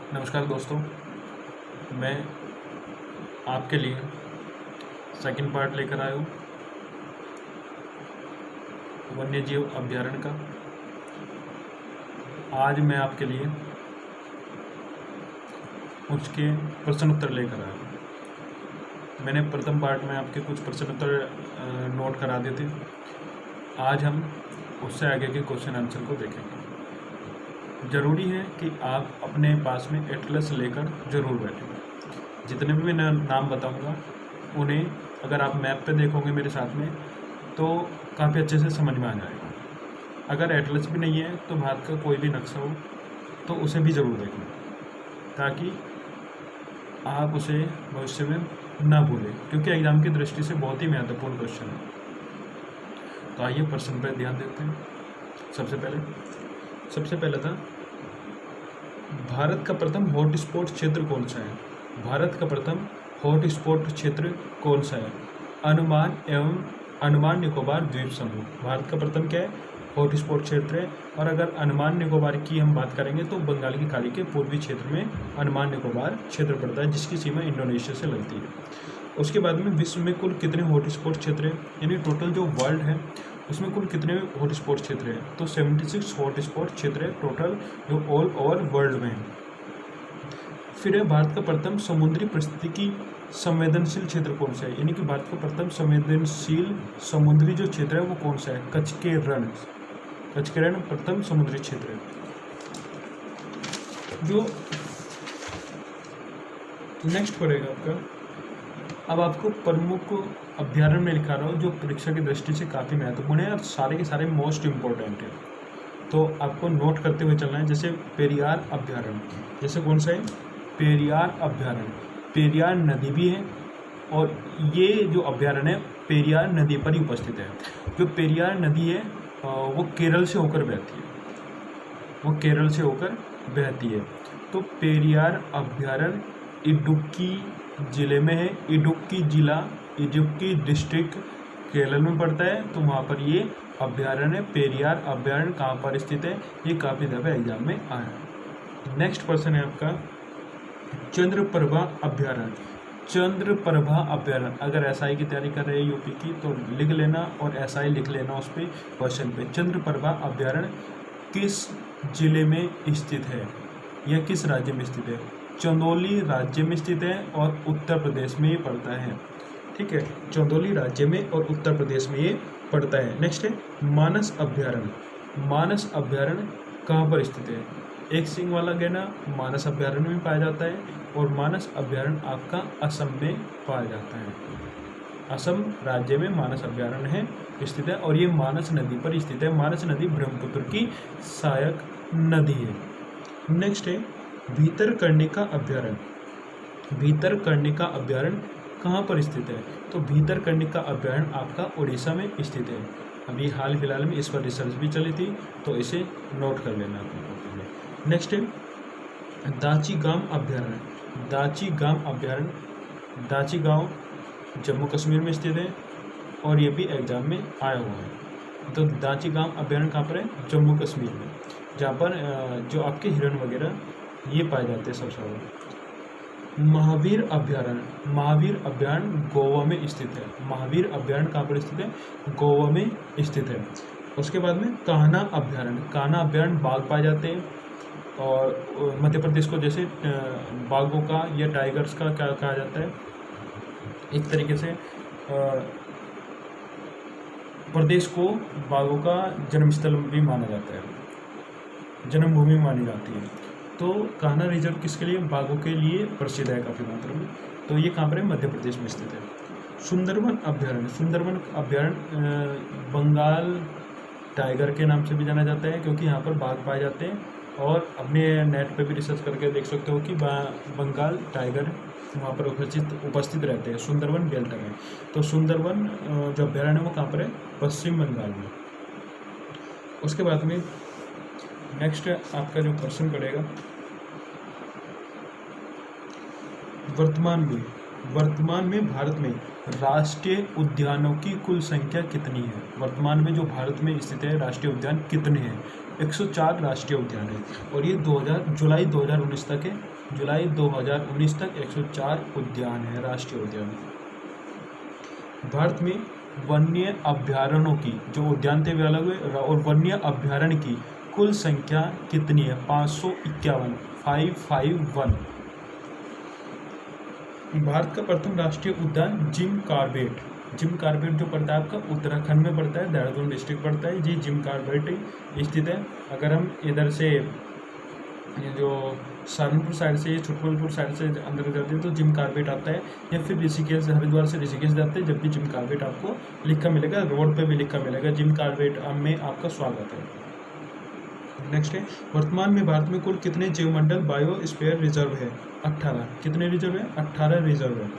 नमस्कार दोस्तों, मैं आपके लिए सेकंड पार्ट लेकर आया हूँ वन्यजीव अभयारण्य का। आज मैं आपके लिए उसके प्रश्न उत्तर लेकर आया हूँ। मैंने प्रथम पार्ट में आपके कुछ प्रश्न उत्तर नोट करा दिए थे। आज हम उससे आगे के क्वेश्चन आंसर को देखेंगे। ज़रूरी है कि आप अपने पास में एटलस लेकर ज़रूर बैठें। जितने भी मैं नाम बताऊंगा उन्हें अगर आप मैप पे देखोगे मेरे साथ में तो काफ़ी अच्छे से समझ में आ जाएगा। अगर एटलस भी नहीं है तो भारत का कोई भी नक्शा हो तो उसे भी ज़रूर देखें ताकि आप उसे भविष्य में ना भूलें, क्योंकि एग्ज़ाम की दृष्टि से बहुत ही महत्वपूर्ण क्वेश्चन है। तो आइए प्रश्न पर ध्यान देते हैं। सबसे पहले था, भारत का प्रथम हॉटस्पॉट क्षेत्र कौन सा है? भारत का प्रथम हॉटस्पॉट क्षेत्र कौन सा है? अंडमान निकोबार द्वीप समूह भारत का प्रथम क्या है? हॉटस्पॉट क्षेत्र है। और अगर अंडमान निकोबार की हम बात करेंगे तो बंगाल की खाड़ी के पूर्वी क्षेत्र में अंडमान निकोबार क्षेत्र पड़ता है, जिसकी सीमा इंडोनेशिया से लगती है। उसके बाद में विश्व में कुल कितने हॉटस्पॉट क्षेत्र हैं, यानी टोटल जो वर्ल्ड है उसमें कुल कितने हॉटस्पॉट क्षेत्र हैं? तो 76 हॉटस्पॉट क्षेत्र है टोटल, जो ऑल ओवर वर्ल्ड में है। फिर है, भारत का प्रथम समुद्री परिस्थितिकी संवेदनशील क्षेत्र कौन सा है? यानी कि भारत का प्रथम संवेदनशील समुद्री जो क्षेत्र है वो कौन सा है? कच्छ के रण प्रथम समुद्री क्षेत्र है। जो नेक्स्ट पड़ेगा आपका, अब आपको प्रमुख अभ्यारण्य में लिखा रहा हूँ जो परीक्षा की दृष्टि से काफ़ी महत्वपूर्ण है और सारे के सारे मोस्ट इम्पोर्टेंट है, तो आपको नोट करते हुए चलना है। जैसे पेरियार अभ्यारण्य, जैसे कौन सा है? पेरियार अभ्यारण्य। पेरियार नदी भी है और ये जो अभ्यारण्य है पेरियार नदी पर ही उपस्थित है। जो पेरियार नदी है वो केरल से होकर बहती है। तो पेरियार अभ्यारण्य इडुक्की जिले में है। इडुक्की डिस्ट्रिक्ट केरल में पड़ता है, तो वहाँ पर ये अभ्यारण्य पेरियार अभ्यारण्य कहाँ पर स्थित है? ये काफ़ी दफ़ा एग्जाम में आया। नेक्स्ट क्वेश्चन है आपका, चंद्रप्रभा अभ्यारण्य। अगर एसआई की तैयारी कर रहे हैं यूपी की तो लिख लेना और एसआई लिख लेना उस पर क्वेश्चन पे। चंद्रप्रभा अभ्यारण्य किस जिले में स्थित है या किस राज्य में स्थित है? चंदौली राज्य में स्थित है और उत्तर प्रदेश में ये पड़ता है। ठीक है, चंदौली राज्य में और उत्तर प्रदेश में ये पड़ता है। नेक्स्ट है, मानस अभ्यारण्य कहाँ पर स्थित है? एक सिंग वाला गैंडा मानस अभ्यारण्य में पाया जाता है और मानस अभ्यारण्य आपका असम में पाया जाता है। असम राज्य में मानस अभ्यारण्य है स्थित है और ये मानस नदी पर स्थित है। मानस नदी ब्रह्मपुत्र की सहायक नदी है। नेक्स्ट है, भीतरकर्णिका अभ्यारण्य कहाँ पर स्थित है? तो भीतरकर्णिका अभ्यारण्य आपका उड़ीसा में स्थित है। अभी हाल फिलहाल में इस पर रिसर्च भी चली थी, तो इसे नोट कर लेना अपने। नेक्स्ट है, दाची गांव जम्मू कश्मीर में स्थित है और ये भी एग्जाम में आया हुआ है। तो दाची गांव अभ्यारण्य कहाँ पर है? जम्मू कश्मीर में, जहाँ पर जो आपके हिरण वगैरह ये पाए जाते हैं सबसे ज़्यादा। महावीर अभ्यारण्य गोवा में स्थित है। महावीर अभ्यारण्य कहाँ पर स्थित है? गोवा में स्थित है। उसके बाद में कान्हा अभ्यारण्य बाघ पाए जाते हैं और मध्य प्रदेश को जैसे बाघों का या टाइगर्स का क्या कहा जाता है, एक तरीके से प्रदेश को बाघों का जन्मस्थल भी माना जाता है, जन्मभूमि मानी जाती है। तो कान्हा रिजर्व किसके लिए? बाघों के लिए प्रसिद्ध है काफ़ी मात्रा में। तो ये कहाँ पर है? मध्य प्रदेश में स्थित है। सुंदरवन अभ्यारण्य बंगाल टाइगर के नाम से भी जाना जाता है, क्योंकि यहाँ पर बाघ पाए जाते हैं और अपने नेट पे भी रिसर्च करके देख सकते हो कि बंगाल टाइगर वहाँ पर उपस्थित रहते हैं सुंदरवन डेल्टा में। तो सुंदरवन जो अभ्यारण्य है वो कहाँ पर है? पश्चिम बंगाल में। उसके बाद में नेक्स्ट आपका जो प्रश्न पड़ेगा, वर्तमान में भारत में राष्ट्रीय उद्यानों की कुल संख्या कितनी है? वर्तमान में जो भारत में स्थित है राष्ट्रीय उद्यान कितने हैं? 104 राष्ट्रीय उद्यान है और ये जुलाई 2019 तक है। जुलाई 2019 तक 104 उद्यान है, राष्ट्रीय उद्यान। भारत में वन्य अभ्यारण्यों की, जो उद्यान थे वे अलग हुए, और वन्य अभ्यारण्य की कुल संख्या कितनी है? 551, 551। भारत का प्रथम राष्ट्रीय उद्यान जिम कॉर्बेट, जिम कॉर्बेट जो पड़ता है आपका उत्तराखंड में पड़ता है, देहरादून डिस्ट्रिक्ट पड़ता है जी, जिम कॉर्बेट स्थित है। अगर हम इधर से ये जो सहारनपुर साइड से, छुटपुर साइड से अंदर जाते हैं तो जिम कॉर्बेट आता है, या फिर ऋषिकेश, हरिद्वार से ऋषिकेश जाते हैं जब भी जिम कॉर्बेट आपको लिखा मिलेगा, रोड पे भी लिखा मिलेगा जिम कॉर्बेट में आपका स्वागत है। नेक्स्ट है, वर्तमान में भारत में कुल कितने जीवमंडल बायोस्फीयर रिजर्व है? 18। कितने रिजर्व है? 18 रिजर्व है।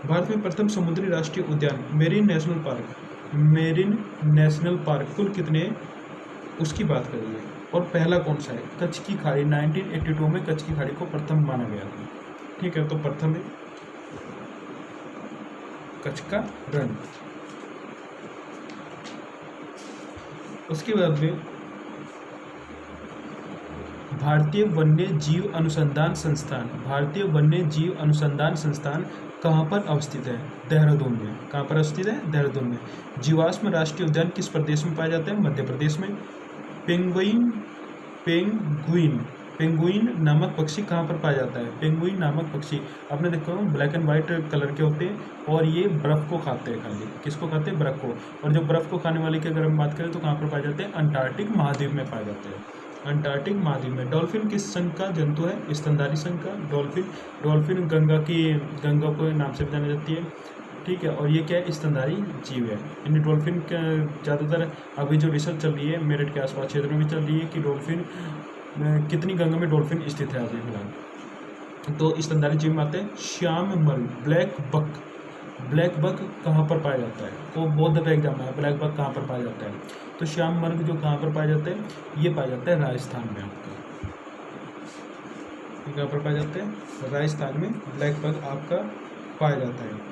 भारत में प्रथम समुद्री राष्ट्रीय उद्यान marine national park, marine national park कुल कितने, उसकी बात करिए। और पहला कौन सा है? कच्छ की खाड़ी, 1982 में कच्छ की खाड़ी को प्रथम माना गया था। ठीक है, तो प्रथम है कच्छ का रण। उसके बाद में भारतीय वन्य जीव अनुसंधान संस्थान, भारतीय वन्य जीव अनुसंधान संस्थान कहाँ पर अवस्थित है? देहरादून में। कहाँ पर अवस्थित है? देहरादून में। जीवाश्म राष्ट्रीय उद्यान किस प्रदेश में पाया जाता है? मध्य प्रदेश में। पेंगुइन नामक पक्षी कहाँ पर पाया जाता है? पेंगुइन नामक पक्षी आपने देखा हो, ब्लैक एंड व्हाइट कलर के होते हैं और ये बर्फ को खाते हैं। खाली किसको खाते हैं? बर्फ को। और जो बर्फ को खाने वाले की अगर हम बात करें तो कहाँ पर पाए जाते हैं? अंटार्कटिक महाद्वीप में पाए जाते हैं। अंटार्कटिक महाद्वीप में। डॉल्फिन किस संघ का जंतु है? स्तनधारी संघ का। डॉल्फिन गंगा को नाम से भी जानी जाती है। ठीक है, और ये क्या है? स्तनधारी जीव है। इन डॉल्फिन का ज़्यादातर अभी जो रिसर्च चल रही है मेरठ के आसपास क्षेत्र में भी चल रही है कि डॉल्फिन कितनी गंगा में डॉल्फिन स्थित है अभी फिलहाल। तो स्तनधारी जीव में आते हैं श्याम मर्ग, ब्लैक बक कहाँ पर पाया जाता है? वो बौद्ध का एग्जाम है, ब्लैक बक कहाँ पर पाया जाता है? तो श्याम मर्ग जो कहाँ पर पाया जाता है? ये पाया जाता है राजस्थान में आपका। कहाँ पर पाया जाता है? राजस्थान में ब्लैक बक आपका पाया जाता है।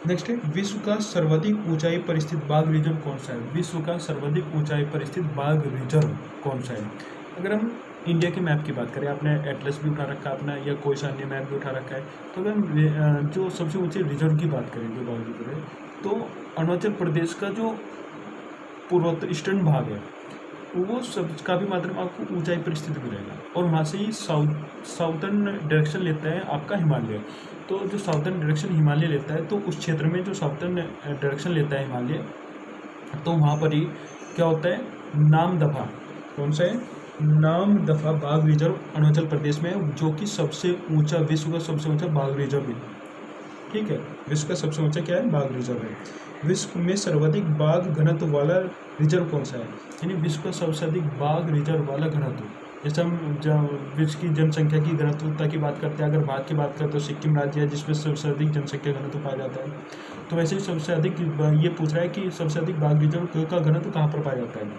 नेक्स्ट है, विश्व का सर्वाधिक ऊंचाई पर स्थित बाघ रिजर्व कौन सा है? विश्व का सर्वाधिक ऊंचाई पर स्थित बाघ रिजर्व कौन सा है? अगर हम इंडिया के मैप की बात करें, आपने एटलस भी उठा रखा है अपना, या कोई सा अन्य मैप भी उठा रखा है, तो अगर हम जो सबसे ऊंचे रिजर्व की बात करें, जो बाघ रिजर्व है, तो अरुणाचल प्रदेश का जो पूर्वोत्तर ईस्टर्न भाग है वो सब काफ़ी मात्रा में आपको ऊंचाई पर स्थित मिलेगा, और वहाँ से ही साउथर्न डायरेक्शन लेता है आपका हिमालय। तो जो साउथर्न डायरेक्शन हिमालय लेता है, तो उस क्षेत्र में जो साउथर्न डायरेक्शन लेता है हिमालय, तो वहाँ पर ही क्या होता है? नामदफा, कौन सा है? नामदफा बाघ रिजर्व अरुणाचल प्रदेश में है, जो कि सबसे ऊंचा, विश्व का सबसे ऊंचा बाघ रिजर्व है। ठीक है, विश्व का सबसे ऊंचा क्या है? बाघ रिजर्व है। विश्व में सर्वाधिक बाघ घनत्व वाला रिजर्व कौन सा है? यानी विश्व का सबसे अधिक बाघ रिजर्व वाला घनत्व, जैसे हम विश्व की जनसंख्या की घनत्वता की बात करते हैं, अगर बाघ की बात करें तो सिक्किम राज्य है जिसमें सबसे अधिक जनसंख्या घनत्व पाया जाता है। तो वैसे ही सबसे अधिक ये पूछ रहा है कि सबसे अधिक बाघ रिजर्व का घनत्व कहाँ पर पाया जाता है?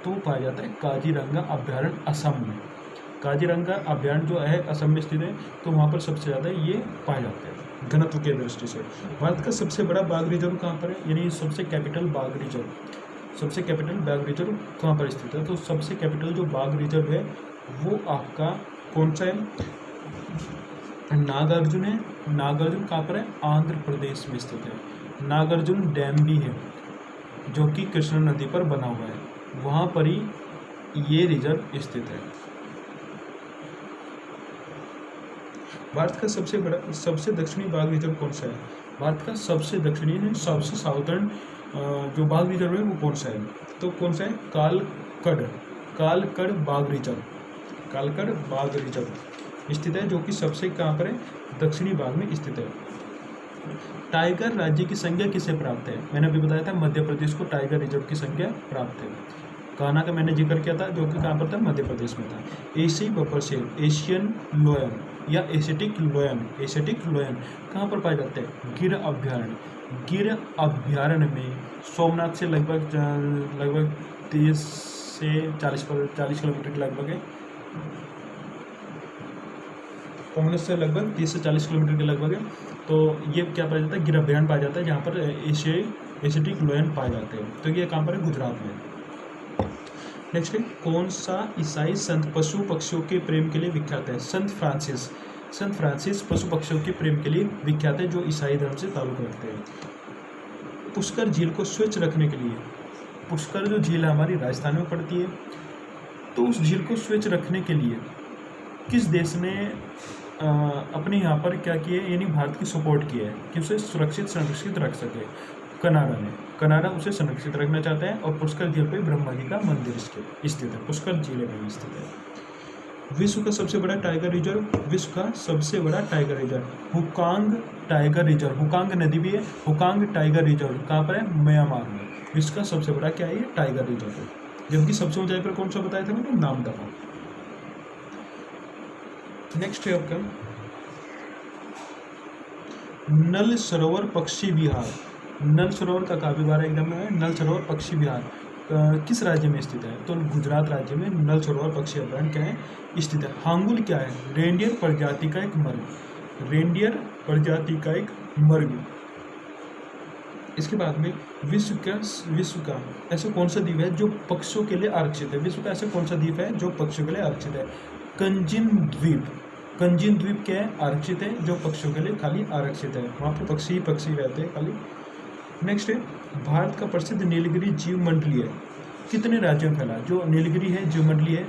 तो वो पाया जाता है काजीरंगा अभ्यारण्य, असम में। काजीरंगा अभ्यारण्य जो है असम में स्थित है, तो वहाँ पर सबसे ज़्यादा ये पाया जाता है घनत्व के दृष्टि से। भारत का सबसे बड़ा बाघ रिजर्व कहाँ पर है? यानी सबसे कैपिटल बाघ रिजर्व, सबसे कैपिटल बाघ रिजर्व कहाँ पर स्थित है? तो सबसे कैपिटल जो बाघ रिजर्व है वो आपका कौन सा है? नागार्जुन है। नागार्जुन कहाँ पर है? आंध्र प्रदेश में स्थित है। नागार्जुन डैम भी है जो कि कृष्णा नदी पर बना हुआ है, वहाँ पर ही ये रिजर्व स्थित है। भारत का सबसे दक्षिणी बाघ रिजर्व कौन सा है? भारत का सबसे दक्षिणी है, सबसे साउथर्न जो बाघ रिजर्व है वो कौन सा है? तो कौन सा है? कालकड़ बाघ रिजर्व, कालकड़ बाघ रिजर्व स्थित है, जो कि सबसे कहाँ पर है? दक्षिणी भाग में स्थित है। टाइगर राज्य की संज्ञा किसे प्राप्त है? मैंने अभी बताया था मध्य प्रदेश को टाइगर रिजर्व की संज्ञा प्राप्त है। कान्हा का मैंने जिक्र किया था, जो कि कहाँ पर था? मध्य प्रदेश में था। एशियाई बफर शेर, एशियन लोयन या एशियाटिक लोयन कहाँ पर पाए जाते हैं? गिर अभ्यारण्य में सोमनाथ से लगभग 30 से 40 किलोमीटर के लगभग है। सोमनाथ से लगभग 30 से 40 किलोमीटर के लगभग है। तो ये क्या पाया जाता है? गिर अभ्यारण्य पाया जाता है, जहाँ पर एशियाई एसिडिक लोयन पाए जाते हैं। तो ये कहाँ पर है? गुजरात में। नेक्स्ट है, कौन सा ईसाई संत पशु पक्षियों के प्रेम के लिए विख्यात है? संत फ्रांसिस। संत फ्रांसिस पशु पक्षियों के प्रेम के लिए विख्यात है, जो ईसाई धर्म से ताल्लुक रखते हैं। पुष्कर झील को स्वच्छ रखने के लिए, पुष्कर जो झील है हमारी राजस्थान में पड़ती है, तो उस झील को स्वच्छ रखने के लिए किस देश ने अपने यहाँ पर क्या किया है, यानी भारत की सपोर्ट किया है कि उसे सुरक्षित संरक्षित रख सके? कनाडा ने। कनाडा उसे संरक्षित रखना चाहता है और पुष्कर झील पे ब्रह्मा जी का मंदिर स्थित है, पुष्कर झील में स्थित है। विश्व का सबसे बड़ा टाइगर रिजर्व, विश्व का सबसे बड़ा टाइगर रिजर्व हुकांग टाइगर रिजर्व, हुकांग नदी भी है, हुकांग टाइगर रिजर्व कहाँ पर है? म्यांमार में। विश्व का सबसे बड़ा क्या है? ये टाइगर रिजर्व है। जबकि सबसे ऊंचाई पर कौन सा बताया था मैंने? नामदफा। नेक्स्ट है आपका नल सरोवर पक्षी विहार। नल सरोवर का काफी बार एग्जाम में है। नल सरोवर पक्षी विहार किस राज्य में स्थित है? तो गुजरात राज्य में नल सरोवर पक्षी अभयारण्य क्या है? स्थित है। हांगुल क्या है? रेंडियर प्रजाति का एक मर्ग, रेंडियर प्रजाति का एक मर्ग। इसके बाद में विश्व का ऐसा कौन सा द्वीप है जो पक्षियों के लिए आरक्षित है? विश्व का ऐसा कौन सा द्वीप है जो पक्षियों के लिए आरक्षित है? कंजिन द्वीप। कंजिन द्वीप क्या है? आरक्षित है, जो पक्षियों के लिए खाली आरक्षित है, वहाँ पर पक्षी ही पक्षी रहते हैं खाली। नेक्स्ट है, भारत का प्रसिद्ध नीलगिरी जीव मंडली है, कितने राज्यों में फैला? जो नीलगिरी है जीव मंडली है,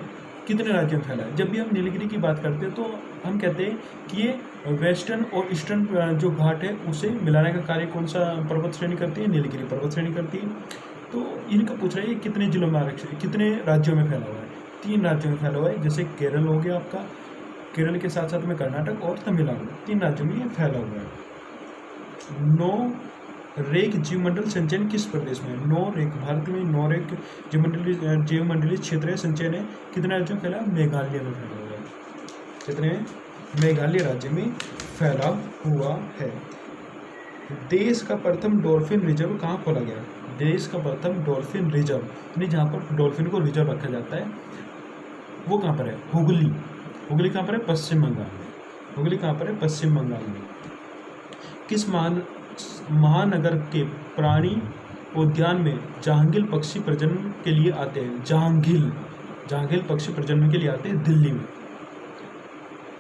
कितने राज्यों में फैला है? जब भी हम नीलगिरी की बात करते हैं तो हम कहते हैं कि ये वेस्टर्न और ईस्टर्न जो घाट है उसे मिलाने का कार्य कौन सा पर्वत श्रेणी करती है? नीलगिरी पर्वत श्रेणी करती है। तो इनका पूछ रहा है कितने जिलों में आरक्षित है, कितने राज्यों में फैला हुआ है? 3 राज्यों में फैला हुआ है, जैसे केरल हो गया आपका, केरल के साथ साथ में कर्नाटक और तमिलनाडु, 3 राज्यों में ये फैला हुआ है। नो रेक जीवमंडल संचयन किस प्रदेश में? नो रेक, भारत में नो रेक जीवमंडलीय क्षेत्रीय संचयन है, कितने राज्यों में फैला? मेघालय में फैला हुआ है। कितने? मेघालय राज्य में फैला हुआ है। देश का प्रथम डॉल्फिन रिजर्व कहाँ खोला गया? देश का प्रथम डॉल्फिन रिजर्व, यानी जहाँ पर डॉल्फिन को रिजर्व रखा जाता है वो कहाँ पर है? हुगली। हुगली कहाँ पर है? पश्चिम बंगाल में। हुगली कहाँ पर है? पश्चिम बंगाल में। किस महानगर के प्राणी उद्यान में जहांगीर पक्षी प्रजनन के लिए आते हैं? जहांगीर पक्षी प्रजनन के लिए आते हैं दिल्ली में।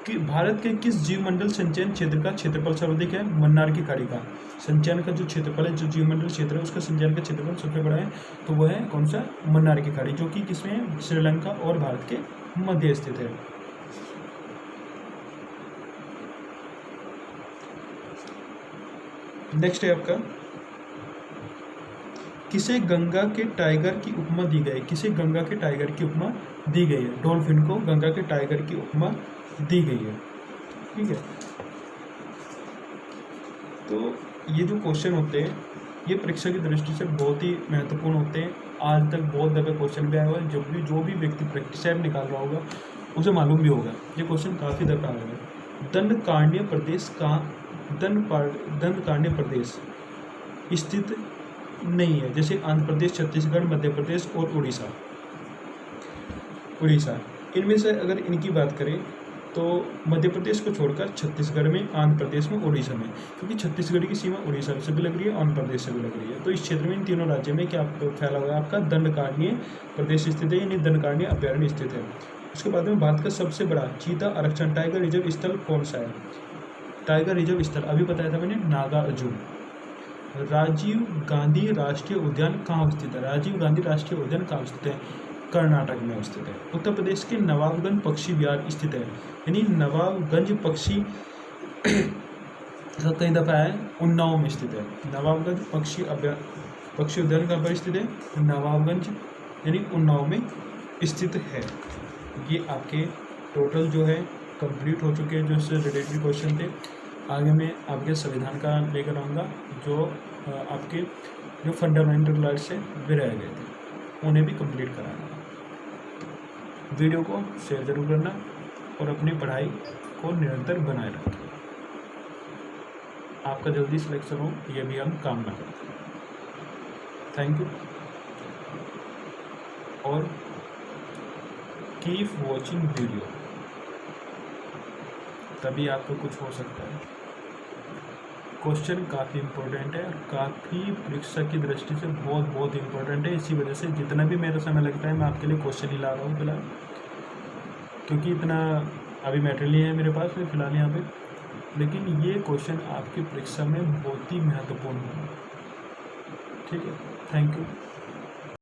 कि भारत के किस जीवमंडल संचयन क्षेत्र का क्षेत्रफल सर्वाधिक है? मन्नार की खाड़ी का संचयन का जो क्षेत्रफल है, जो जीवमंडल क्षेत्र है उसका संचयन का क्षेत्रफल सबसे बड़ा है, तो वह है कौन सा? मन्नार की खाड़ी, जो कि किसमें है? श्रीलंका और भारत के मध्य स्थित है। नेक्स्ट है आपका, किसे गंगा के टाइगर की उपमा दी गई? किसे गंगा के टाइगर की उपमा दी गई है? डॉल्फिन को गंगा के टाइगर की उपमा दी गई है। ठीक है, तो ये जो क्वेश्चन होते हैं ये परीक्षा की दृष्टि से बहुत ही महत्वपूर्ण होते हैं। आज तक बहुत दफे क्वेश्चन भी आया हुआ है, जो भी व्यक्ति प्रैक्टिस ऐप निकाल रहा होगा उसे मालूम भी होगा, ये क्वेश्चन काफ़ी दफे आया है। दंडकारण्य प्रदेश कहाँ? दंडकारण्य प्रदेश स्थित नहीं है, जैसे आंध्र प्रदेश, छत्तीसगढ़, मध्य प्रदेश और उड़ीसा। इनमें से अगर इनकी बात करें तो मध्य प्रदेश को छोड़कर छत्तीसगढ़ में, आंध्र प्रदेश में, उड़ीसा में, क्योंकि छत्तीसगढ़ की सीमा उड़ीसा से भी लग रही है, आंध्र प्रदेश से भी लग रही है। तो इस क्षेत्र में इन तीनों राज्यों में क्या फैला हुआ है? आपका दंडकारण्य प्रदेश स्थित है, यानी दंडकारण्य अभ्यारण्य स्थित है। उसके बाद में भारत का सबसे बड़ा चीता आरक्षण टाइगर रिजर्व स्थल कौन सा है? टाइगर रिजर्व स्थल अभी बताया था मैंने, नागार्जुन। राजीव गांधी राष्ट्रीय उद्यान कहाँ स्थित है? राजीव गांधी राष्ट्रीय उद्यान कहाँ स्थित है? कर्नाटक में स्थित है। उत्तर प्रदेश के नवाबगंज पक्षी विहार स्थित है, यानी नवाबगंज पक्षी कई दफा है उन्नाव में स्थित है। नवाबगंज पक्षी उद्यान कहाँ पर स्थित है? नवाबगंज यानी उन्नाव में स्थित है। ये आपके टोटल जो है कंप्लीट हो चुके हैं, जो इससे रिलेटेड क्वेश्चन थे। आगे मैं आपके संविधान का लेकर आऊँगा, जो आपके जो फंडामेंटल राइट्स से वे रह गए थे उन्हें भी कंप्लीट कराना। वीडियो को शेयर जरूर करना और अपनी पढ़ाई को निरंतर बनाए रखें। आपका जल्दी सिलेक्शन हो ये भी हम कामना करते हैं। थैंक यू और कीप वॉचिंग वीडियो, तभी आपको कुछ हो सकता है। क्वेश्चन काफ़ी इम्पोर्टेंट है और काफ़ी परीक्षा की दृष्टि से बहुत बहुत इम्पोर्टेंट है। इसी वजह से जितना भी मेरा समय लगता है मैं आपके लिए क्वेश्चन ही ला रहा हूँ फिलहाल, क्योंकि इतना अभी मैटेरियल नहीं है मेरे पास में फिलहाल यहाँ पे, लेकिन ये क्वेश्चन आपकी परीक्षा में बहुत ही महत्वपूर्ण है। ठीक है, थैंक यू।